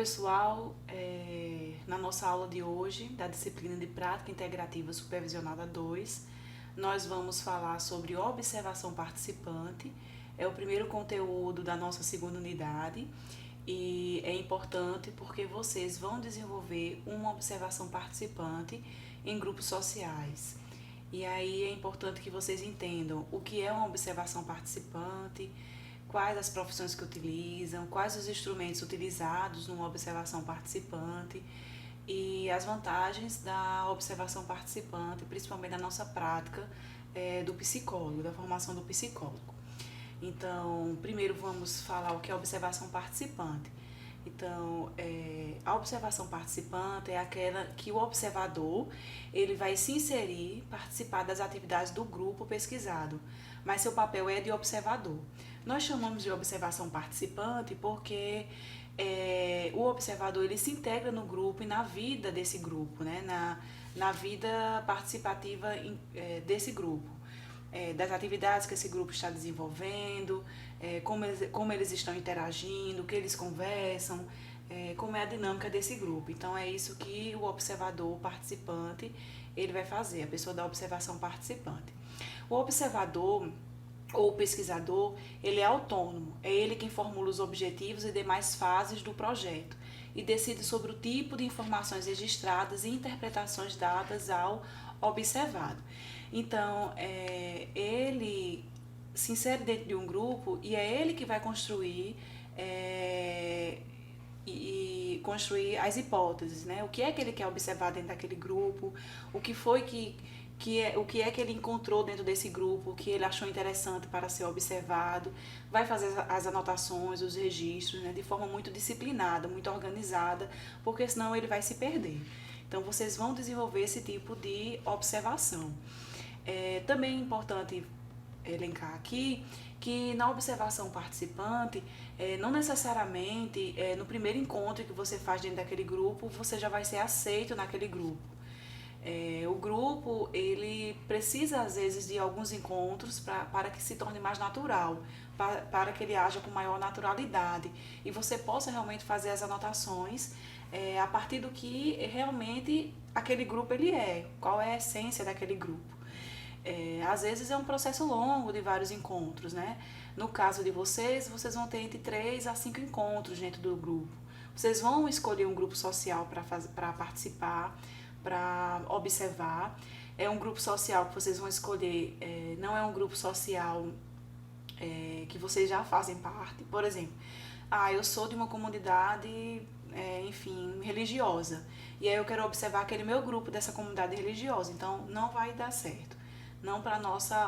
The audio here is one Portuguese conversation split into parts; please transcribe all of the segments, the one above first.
pessoal, na nossa aula de hoje, da disciplina de Prática Integrativa Supervisionada 2, nós vamos falar sobre observação participante. É o primeiro conteúdo da nossa segunda unidade e é importante porque vocês vão desenvolver uma observação participante em grupos sociais. E aí é importante que vocês entendam o que é uma observação participante, quais as profissões que utilizam, quais os instrumentos utilizados numa observação participante e as vantagens da observação participante, principalmente na nossa prática do psicólogo, da formação do psicólogo. Então, primeiro vamos falar o que é observação participante. Então, a observação participante é aquela que o observador ele vai se inserir, participar das atividades do grupo pesquisado, mas seu papel é de observador. Nós chamamos de observação participante porque o observador ele se integra no grupo e na vida desse grupo, né? na vida participativa desse grupo. Das atividades que esse grupo está desenvolvendo, como eles estão interagindo, o que eles conversam, como é a dinâmica desse grupo. Então é isso que o observador participante ele vai fazer, a pessoa da observação participante. O observador ou o pesquisador, ele é autônomo, é ele quem formula os objetivos e demais fases do projeto e decide sobre o tipo de informações registradas e interpretações dadas ao observado. Então, ele se insere dentro de um grupo e é ele que vai construir construir as hipóteses, né? O que é que ele quer observar dentro daquele grupo, o que foi o que é que ele encontrou dentro desse grupo, o que ele achou interessante para ser observado, vai fazer as anotações, os registros, né, de forma muito disciplinada, muito organizada, porque senão ele vai se perder. Então, vocês vão desenvolver esse tipo de observação. Também é importante elencar aqui que na observação participante, não necessariamente no primeiro encontro que você faz dentro daquele grupo, você já vai ser aceito naquele grupo. O grupo ele precisa às vezes de alguns encontros para que se torne mais natural, para que ele haja com maior naturalidade e você possa realmente fazer as anotações a partir do que realmente aquele grupo ele qual é a essência daquele grupo. Às vezes é um processo longo de vários encontros, né? No caso de vocês vão ter entre 3 a 5 encontros dentro do grupo. Vocês vão escolher um grupo social para participar, para observar. É um grupo social que vocês vão escolher, não é um grupo social que vocês já fazem parte. Por exemplo, eu sou de uma comunidade, enfim, religiosa, e aí eu quero observar aquele meu grupo dessa comunidade religiosa, então não vai dar certo, não para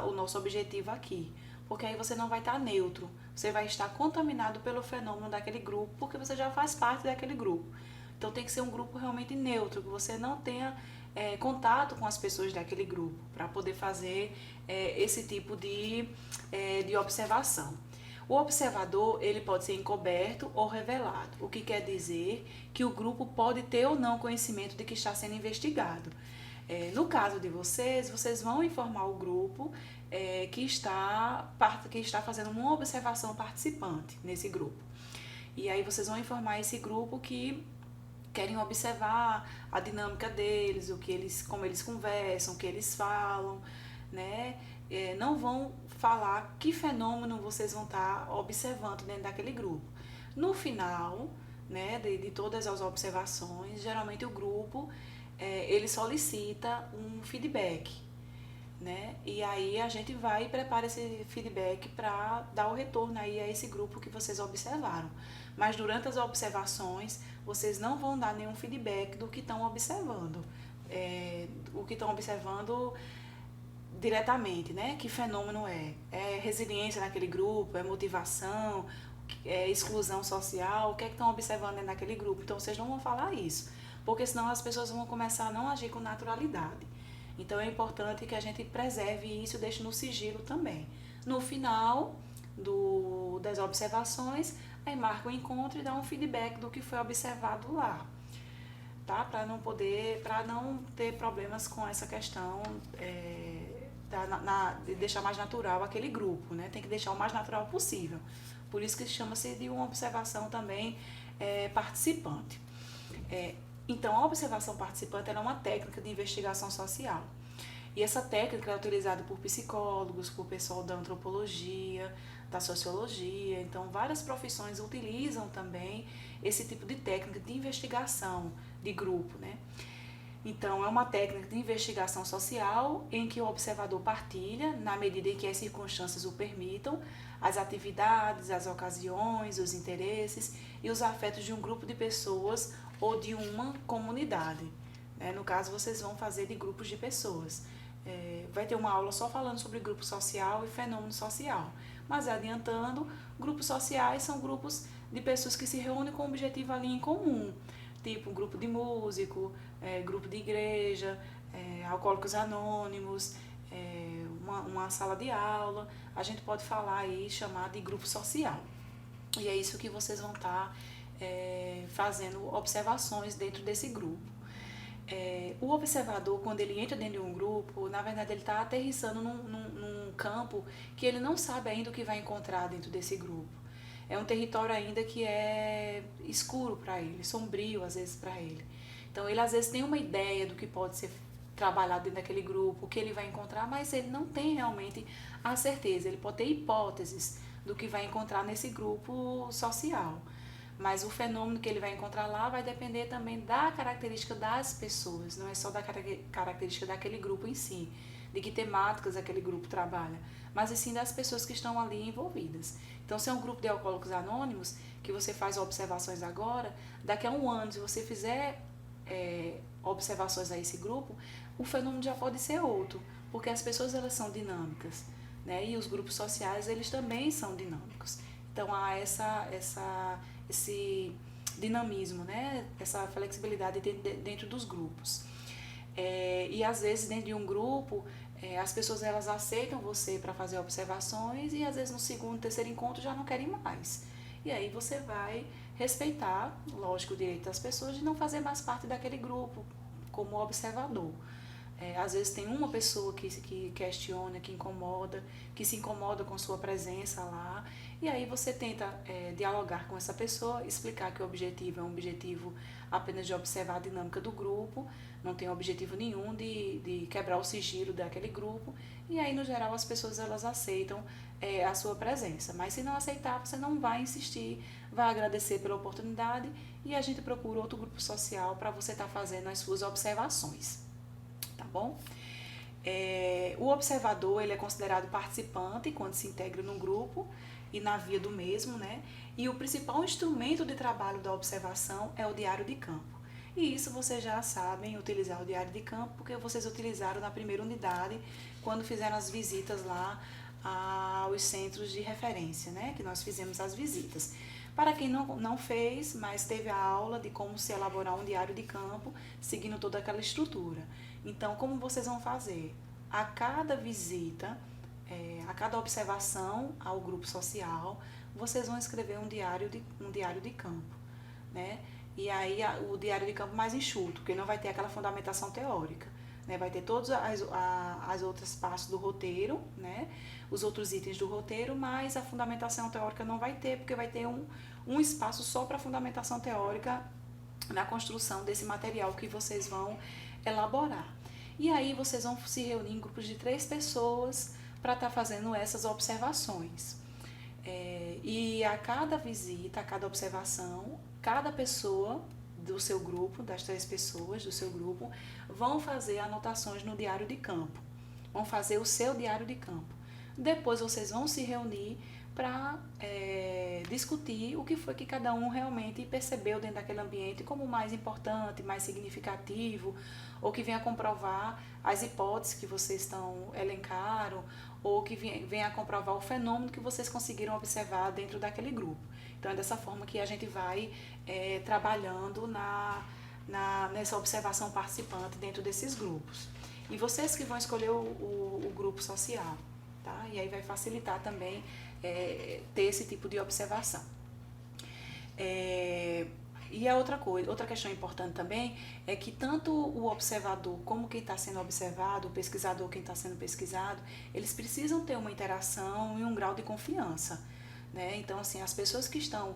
o nosso objetivo aqui, porque aí você não vai estar neutro, você vai estar contaminado pelo fenômeno daquele grupo, porque você já faz parte daquele grupo. Então tem que ser um grupo realmente neutro, que você não tenha contato com as pessoas daquele grupo, para poder fazer esse tipo de observação. O observador ele pode ser encoberto ou revelado, o que quer dizer que o grupo pode ter ou não conhecimento de que está sendo investigado. No caso de vocês vão informar o grupo que está fazendo uma observação participante nesse grupo. E aí vocês vão informar esse grupo que querem observar a dinâmica deles, como eles conversam, o que eles falam, né? Não vão falar que fenômeno vocês vão estar observando dentro daquele grupo. No final, né, de todas as observações, geralmente o grupo ele solicita um feedback, né? E aí a gente vai e prepara esse feedback para dar o retorno aí a esse grupo que vocês observaram. Mas durante as observações, vocês não vão dar nenhum feedback do que estão observando. O que estão observando diretamente, né? Que fenômeno é? É resiliência naquele grupo? É motivação? É exclusão social? O que é que estão observando dentro daquele grupo? Então, vocês não vão falar isso, porque senão as pessoas vão começar a não agir com naturalidade. Então é importante que a gente preserve isso e deixe no sigilo também. No final das observações, aí marca o encontro e dá um feedback do que foi observado lá, tá? Para não ter problemas com essa questão de deixar mais natural aquele grupo, né? Tem que deixar o mais natural possível. Por isso que chama-se de uma observação também participante. Então, a observação participante é uma técnica de investigação social. E essa técnica é utilizada por psicólogos, por pessoal da antropologia, da sociologia. Então, várias profissões utilizam também esse tipo de técnica de investigação de grupo, né? Então, é uma técnica de investigação social em que o observador partilha, na medida em que as circunstâncias o permitam, as atividades, as ocasiões, os interesses e os afetos de um grupo de pessoas ou de uma comunidade. No caso, vocês vão fazer de grupos de pessoas. Vai ter uma aula só falando sobre grupo social e fenômeno social. Mas adiantando, grupos sociais são grupos de pessoas que se reúnem com um objetivo ali em comum, tipo um grupo de músico, grupo de igreja, alcoólicos anônimos, uma sala de aula. A gente pode falar aí, chamar de grupo social. E é isso que vocês vão estar fazendo observações dentro desse grupo. O observador, quando ele entra dentro de um grupo, na verdade ele está aterrissando num campo que ele não sabe ainda o que vai encontrar dentro desse grupo. É um território ainda que é escuro para ele, sombrio às vezes para ele. Então ele às vezes tem uma ideia do que pode ser trabalhado dentro daquele grupo, o que ele vai encontrar, mas ele não tem realmente a certeza. Ele pode ter hipóteses do que vai encontrar nesse grupo social. Mas o fenômeno que ele vai encontrar lá vai depender também da característica das pessoas, não é só da característica daquele grupo em si, de que temáticas aquele grupo trabalha, mas e sim das pessoas que estão ali envolvidas. Então, se é um grupo de alcoólicos anônimos, que você faz observações agora, daqui a um ano, se você fizer observações a esse grupo, o fenômeno já pode ser outro, porque as pessoas elas são dinâmicas, né? E os grupos sociais eles também são dinâmicos. Então, há esse dinamismo, né? Essa flexibilidade dentro dos grupos. E às vezes dentro de um grupo as pessoas elas aceitam você para fazer observações e às vezes no segundo, terceiro encontro já não querem mais. E aí você vai respeitar, lógico, o direito das pessoas de não fazer mais parte daquele grupo como observador. Às vezes tem uma pessoa que questiona, que incomoda, que se incomoda com sua presença lá, e aí você tenta dialogar com essa pessoa, explicar que o objetivo é um objetivo apenas de observar a dinâmica do grupo, não tem objetivo nenhum de quebrar o sigilo daquele grupo, e aí no geral as pessoas elas aceitam a sua presença, mas se não aceitar você não vai insistir, vai agradecer pela oportunidade e a gente procura outro grupo social para você estar fazendo as suas observações. Tá bom? O observador ele é considerado participante quando se integra num grupo e na via do mesmo, né? E o principal instrumento de trabalho da observação é o diário de campo. E isso vocês já sabem utilizar o diário de campo, porque vocês utilizaram na primeira unidade, quando fizeram as visitas lá aos centros de referência, né? Que nós fizemos as visitas. Para quem não fez, mas teve a aula de como se elaborar um diário de campo, seguindo toda aquela estrutura. Então, como vocês vão fazer? A cada visita, a cada observação ao grupo social, vocês vão escrever um diário de campo, né? E aí o diário de campo mais enxuto, porque não vai ter aquela fundamentação teórica, né? Vai ter todas as outras partes do roteiro, né? Os outros itens do roteiro, mas a fundamentação teórica não vai ter, porque vai ter um espaço só para fundamentação teórica na construção desse material que vocês vão elaborar. E aí vocês vão se reunir em grupos de 3 pessoas para estar fazendo essas observações. E a cada visita, a cada observação, cada pessoa do seu grupo, das 3 pessoas do seu grupo, vão fazer anotações no diário de campo. Vão fazer o seu diário de campo. Depois vocês vão se reunir para discutir o que foi que cada um realmente percebeu dentro daquele ambiente como mais importante, mais significativo, ou que venha comprovar as hipóteses que vocês elencaram, ou que venha comprovar o fenômeno que vocês conseguiram observar dentro daquele grupo. Então é dessa forma que a gente vai trabalhando nessa observação participante dentro desses grupos. E vocês que vão escolher o grupo social, tá? E aí vai facilitar também ter esse tipo de observação. E a outra questão importante também é que tanto o observador como quem está sendo observado, o pesquisador, quem está sendo pesquisado, eles precisam ter uma interação e um grau de confiança, né? Então, assim, as pessoas que estão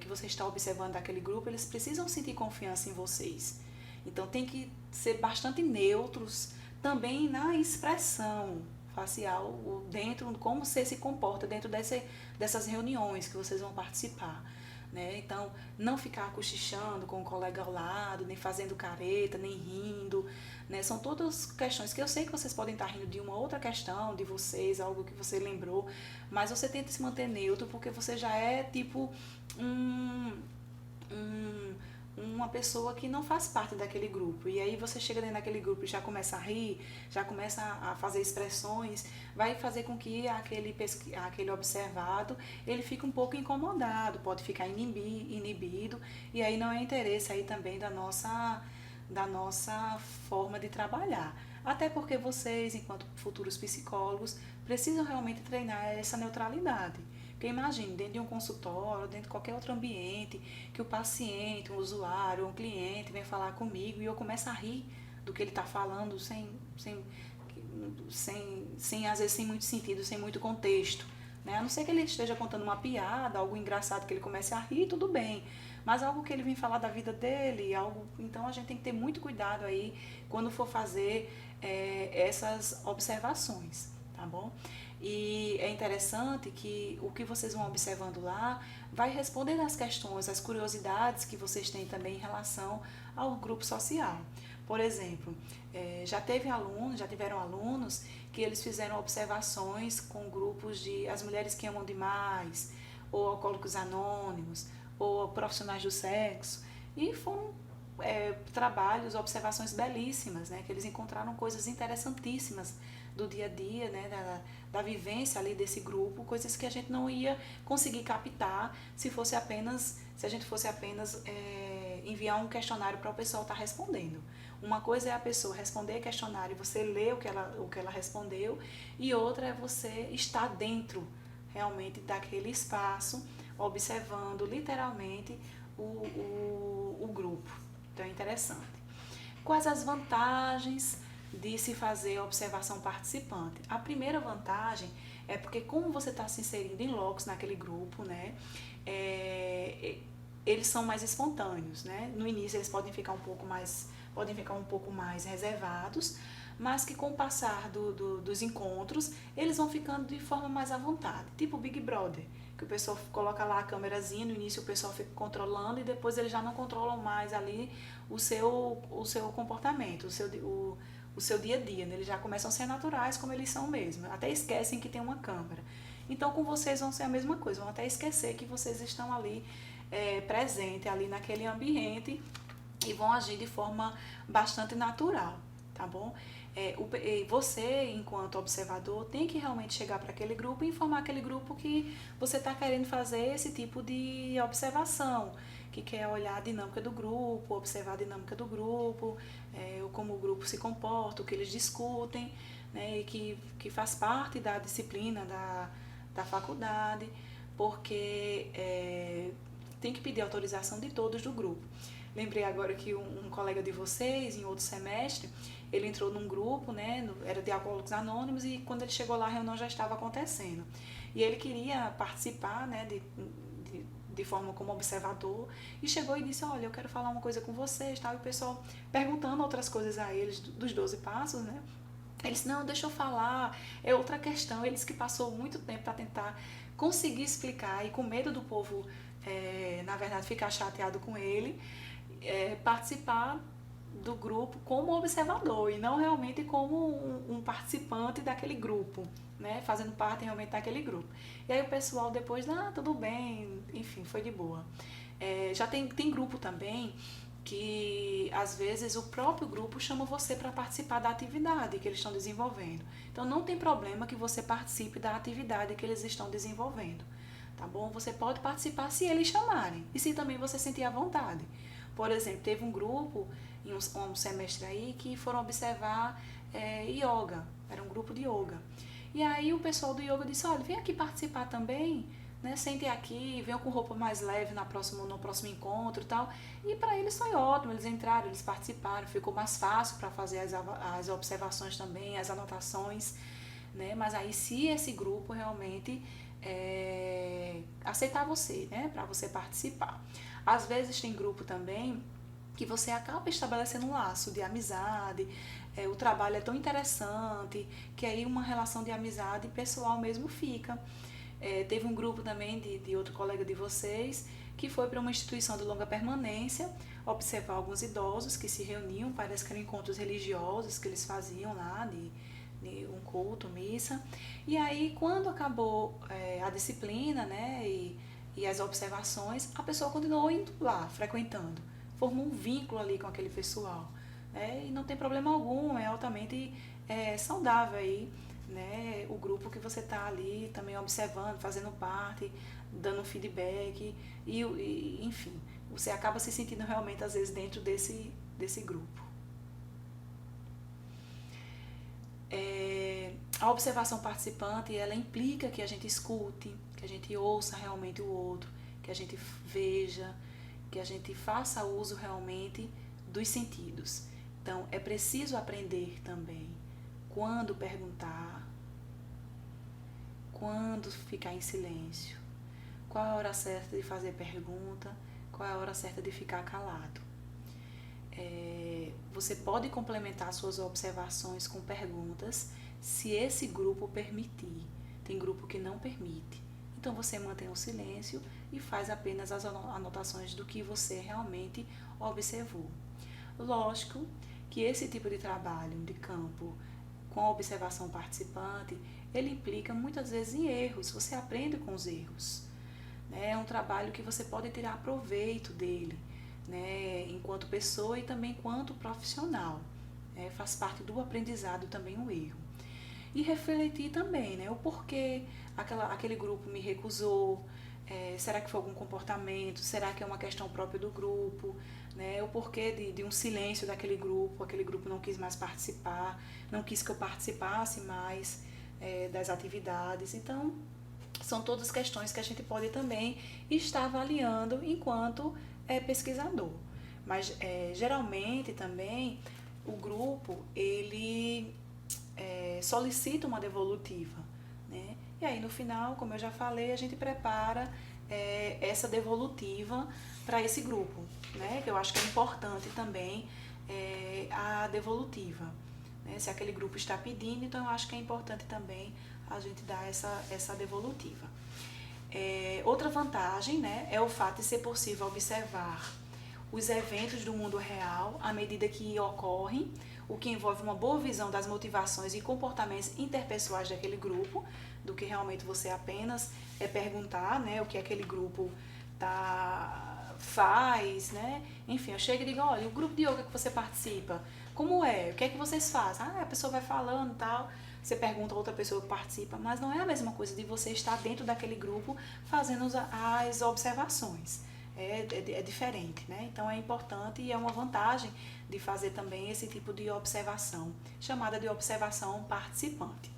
que você está observando daquele grupo, eles precisam sentir confiança em vocês. Então tem que ser bastante neutros também na expressão facial, dentro, como você se comporta dentro dessas reuniões que vocês vão participar. Né? Então, não ficar cochichando com o colega ao lado, nem fazendo careta, nem rindo. Né? São todas questões que eu sei que vocês podem estar rindo de uma outra questão de vocês, algo que você lembrou, mas você tenta se manter neutro porque você já é tipo um, uma pessoa que não faz parte daquele grupo. E aí você chega dentro daquele grupo e já começa a rir, já começa a fazer expressões, vai fazer com que aquele observado, ele fique um pouco incomodado, pode ficar inibido, e aí não é interesse aí também da nossa forma de trabalhar. Até porque vocês, enquanto futuros psicólogos, precisam realmente treinar essa neutralidade. Porque imagine, dentro de um consultório, dentro de qualquer outro ambiente, que o paciente, um usuário, um cliente vem falar comigo e eu começo a rir do que ele está falando às vezes sem muito sentido, sem muito contexto. Né? A não ser que ele esteja contando uma piada, algo engraçado que ele comece a rir, tudo bem. Mas algo que ele vem falar da vida dele, então a gente tem que ter muito cuidado aí quando for fazer essas observações, tá bom? E é interessante que o que vocês vão observando lá vai responder às questões, às curiosidades que vocês têm também em relação ao grupo social. Por exemplo, já tiveram alunos que eles fizeram observações com grupos de as mulheres que amam demais, ou alcoólicos anônimos, ou profissionais do sexo, e foram trabalhos, observações belíssimas, né, que eles encontraram coisas interessantíssimas do dia a dia, né, da vivência ali desse grupo, coisas que a gente não ia conseguir captar se a gente fosse apenas enviar um questionário para o pessoal estar respondendo. Uma coisa é a pessoa responder questionário e você ler o que ela respondeu, e outra é você estar dentro realmente daquele espaço, observando literalmente o grupo. Então é interessante. Quais as vantagens de se fazer observação participante? A primeira vantagem é porque como você está se inserindo em locos naquele grupo, né, eles são mais espontâneos, né? No início eles podem ficar um pouco mais reservados, mas que com o passar dos encontros, eles vão ficando de forma mais à vontade, tipo o Big Brother, que o pessoal coloca lá a câmerazinha, no início o pessoal fica controlando e depois eles já não controlam mais ali o seu comportamento, o seu dia a dia, né? Eles já começam a ser naturais como eles são mesmo, até esquecem que tem uma câmera. Então com vocês vão ser a mesma coisa, vão até esquecer que vocês estão ali presente ali naquele ambiente e vão agir de forma bastante natural, tá bom? Você, enquanto observador, tem que realmente chegar para aquele grupo e informar aquele grupo que você está querendo fazer esse tipo de observação, que quer olhar a dinâmica do grupo, observar a dinâmica do grupo, como o grupo se comporta, o que eles discutem, né, e que faz parte da disciplina da faculdade, porque tem que pedir autorização de todos do grupo. Lembrei agora que um colega de vocês, em outro semestre, ele entrou num grupo, né, era de alcoólicos anônimos, e quando ele chegou lá a reunião já estava acontecendo. E ele queria participar, né, de forma como observador, e chegou e disse, olha, eu quero falar uma coisa com vocês, tal, e o pessoal perguntando outras coisas a eles, dos 12 passos, né, ele disse, não, deixa eu falar, é outra questão. Ele disse que passou muito tempo para tentar conseguir explicar, e com medo do povo, na verdade, ficar chateado com ele, participar do grupo como observador e não realmente como um participante daquele grupo, né, fazendo parte realmente daquele grupo. E aí o pessoal depois, tudo bem, enfim, foi de boa. Já tem grupo também que às vezes o próprio grupo chama você para participar da atividade que eles estão desenvolvendo. Então não tem problema que você participe da atividade que eles estão desenvolvendo, tá bom? Você pode participar se eles chamarem e se também você sentir à vontade. Por exemplo, teve um grupo em um semestre aí que foram observar yoga, era um grupo de yoga. E aí o pessoal do yoga disse, olha, vem aqui participar também, né? Sentem aqui, venham com roupa mais leve no próximo encontro e tal. E para eles foi ótimo, eles entraram, eles participaram, ficou mais fácil para fazer as observações também, as anotações, né? Mas aí se esse grupo realmente aceitar você, né, para você participar. Às vezes tem grupo também que você acaba estabelecendo um laço de amizade, o trabalho é tão interessante que aí uma relação de amizade pessoal mesmo fica. Teve um grupo também de outro colega de vocês que foi para uma instituição de longa permanência observar alguns idosos que se reuniam, parece que eram encontros religiosos que eles faziam lá, de um culto, missa. E aí, quando acabou a disciplina, né, e as observações, a pessoa continuou indo lá, frequentando, formou um vínculo ali com aquele pessoal. E não tem problema algum, é altamente saudável aí, né, o grupo que você está ali também observando, fazendo parte, dando feedback, enfim, você acaba se sentindo realmente às vezes dentro desse grupo. A observação participante, ela implica que a gente escute, que a gente ouça realmente o outro, que a gente veja, que a gente faça uso realmente dos sentidos. Então, é preciso aprender também quando perguntar, quando ficar em silêncio, qual é a hora certa de fazer pergunta, qual é a hora certa de ficar calado. Você pode complementar suas observações com perguntas se esse grupo permitir. Tem grupo que não permite. Então você mantém o silêncio e faz apenas as anotações do que você realmente observou. Lógico que esse tipo de trabalho de campo com a observação participante, ele implica muitas vezes em erros, você aprende com os erros. É um trabalho que você pode tirar proveito dele, né, enquanto pessoa e também enquanto profissional. Faz parte do aprendizado também o erro. E refletir também, né, o porquê aquele grupo me recusou, será que foi algum comportamento, será que é uma questão própria do grupo, né, o porquê de um silêncio daquele grupo, aquele grupo não quis mais participar, não quis que eu participasse mais das atividades. Então, são todas questões que a gente pode também estar avaliando enquanto pesquisador. Mas geralmente também o grupo ele solicita uma devolutiva, né? E aí no final, como eu já falei, a gente prepara essa devolutiva para esse grupo, né? Que eu acho que é importante também a devolutiva, né? Se aquele grupo está pedindo, então eu acho que é importante também a gente dar essa devolutiva. Outra vantagem, né, é o fato de ser possível observar os eventos do mundo real à medida que ocorrem, o que envolve uma boa visão das motivações e comportamentos interpessoais daquele grupo, do que realmente você apenas perguntar, né, o que aquele grupo faz, né? Enfim, eu chego e digo, olha, o grupo de yoga que você participa, como é? O que é que vocês fazem? A pessoa vai falando e tal, você pergunta a outra pessoa que participa, mas não é a mesma coisa de você estar dentro daquele grupo fazendo as observações. É diferente, né? Então é importante e é uma vantagem de fazer também esse tipo de observação, chamada de observação participante.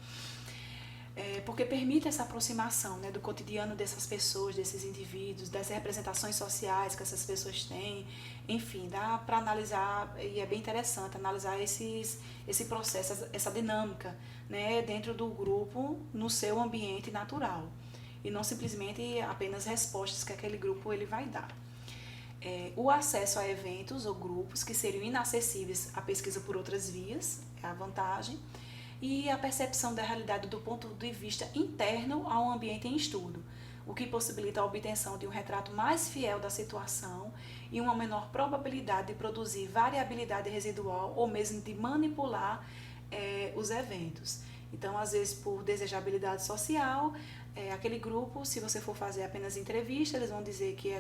Porque permite essa aproximação, né, do cotidiano dessas pessoas, desses indivíduos, das representações sociais que essas pessoas têm, enfim, dá para analisar, e é bem interessante analisar esse processo, essa dinâmica, né, dentro do grupo, no seu ambiente natural, e não simplesmente apenas respostas que aquele grupo ele vai dar. O acesso a eventos ou grupos que seriam inacessíveis à pesquisa por outras vias, é a vantagem, e a percepção da realidade do ponto de vista interno ao ambiente em estudo, o que possibilita a obtenção de um retrato mais fiel da situação e uma menor probabilidade de produzir variabilidade residual ou mesmo de manipular os eventos. Então, às vezes, por desejabilidade social, aquele grupo, se você for fazer apenas entrevista, eles vão dizer que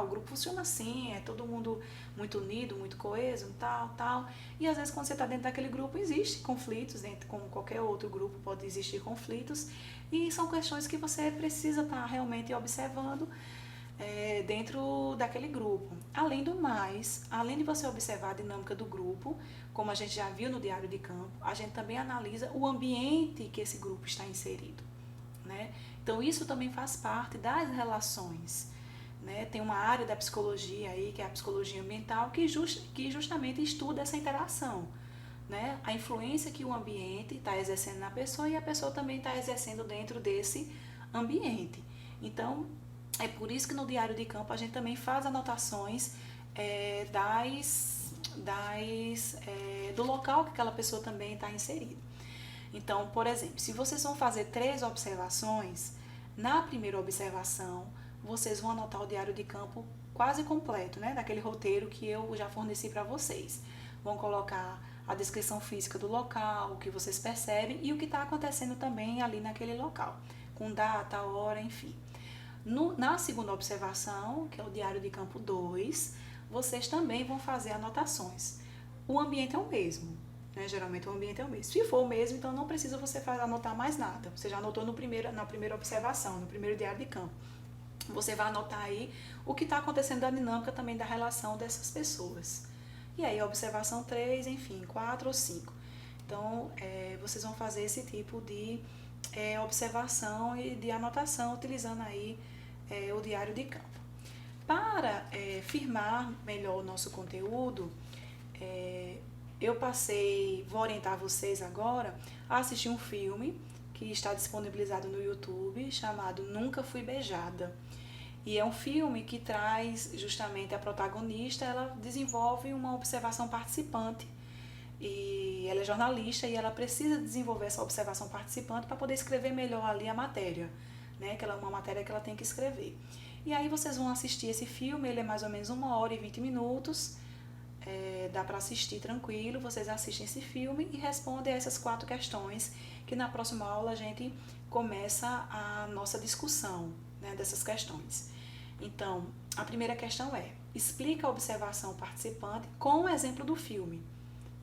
o grupo funciona assim, é todo mundo muito unido, muito coeso, tal. E às vezes quando você está dentro daquele grupo, existem conflitos, como qualquer outro grupo pode existir conflitos, e são questões que você precisa estar realmente observando dentro daquele grupo. Além do mais, além de você observar a dinâmica do grupo, como a gente já viu no diário de campo, a gente também analisa o ambiente que esse grupo está inserido, né? Então, isso também faz parte das relações, né? Tem uma área da psicologia aí, que é a psicologia ambiental, que justamente estuda essa interação, né? A influência que o ambiente está exercendo na pessoa e a pessoa também está exercendo dentro desse ambiente. Então, é por isso que no diário de campo a gente também faz anotações do local que aquela pessoa também está inserida. Então, por exemplo, se vocês vão fazer 3 observações, na primeira observação, vocês vão anotar o diário de campo quase completo, né? Daquele roteiro que eu já forneci para vocês. Vão colocar a descrição física do local, o que vocês percebem e o que está acontecendo também ali naquele local, com data, hora, enfim. Na segunda observação, que é o diário de campo 2, vocês também vão fazer anotações. O ambiente é o mesmo, né? Geralmente o ambiente é o mesmo. Se for o mesmo, então não precisa você anotar mais nada. Você já anotou na primeira observação, no primeiro diário de campo. Você vai anotar aí o que está acontecendo da dinâmica também da relação dessas pessoas. E aí, observação 3, enfim, 4 ou 5. Então, vocês vão fazer esse tipo de observação e de anotação utilizando aí o diário de campo. Para firmar melhor o nosso conteúdo, vou orientar vocês agora a assistir um filme que está disponibilizado no YouTube, chamado Nunca Fui Beijada. E é um filme que traz justamente a protagonista, ela desenvolve uma observação participante. E ela é jornalista e ela precisa desenvolver essa observação participante para poder escrever melhor ali a matéria, né? Que ela é uma matéria que ela tem que escrever. E aí vocês vão assistir esse filme, ele é mais ou menos 1h20, dá para assistir tranquilo, vocês assistem esse filme e respondem a essas 4 questões, que na próxima aula a gente começa a nossa discussão, né, dessas questões. Então, a primeira questão é: explica a observação participante com o exemplo do filme.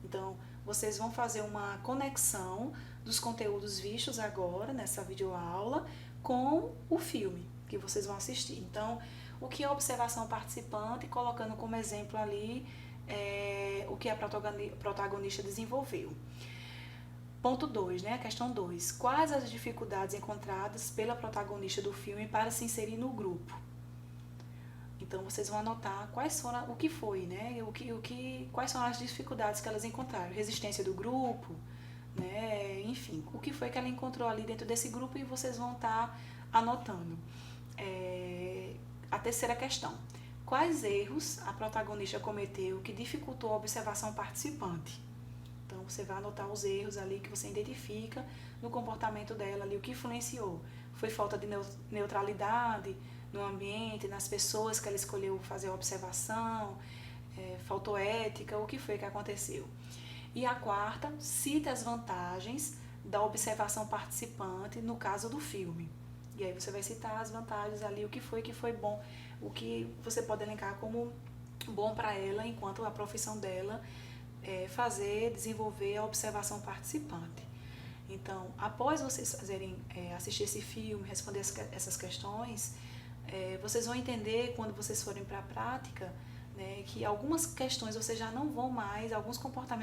Então, vocês vão fazer uma conexão dos conteúdos vistos agora nessa videoaula com o filme que vocês vão assistir. Então, o que é observação participante, colocando como exemplo ali o que a protagonista desenvolveu. Ponto 2, né? Questão 2. Quais as dificuldades encontradas pela protagonista do filme para se inserir no grupo? Então, vocês vão anotar o que foi, né? Quais são as dificuldades que elas encontraram. Resistência do grupo, né? Enfim, o que foi que ela encontrou ali dentro desse grupo e vocês vão estar anotando. A terceira questão. Quais erros a protagonista cometeu que dificultou a observação participante? Então, você vai anotar os erros ali que você identifica no comportamento dela ali, o que influenciou. Foi falta de neutralidade no ambiente, nas pessoas que ela escolheu fazer a observação, faltou ética, o que foi que aconteceu. E a quarta, cita as vantagens da observação participante no caso do filme. E aí você vai citar as vantagens ali, o que foi bom, o que você pode elencar como bom para ela, enquanto a profissão dela desenvolver a observação participante. Então, após vocês assistir esse filme, responder essas questões, vocês vão entender, quando vocês forem para a prática, né, que algumas questões vocês já não vão mais, alguns comportamentos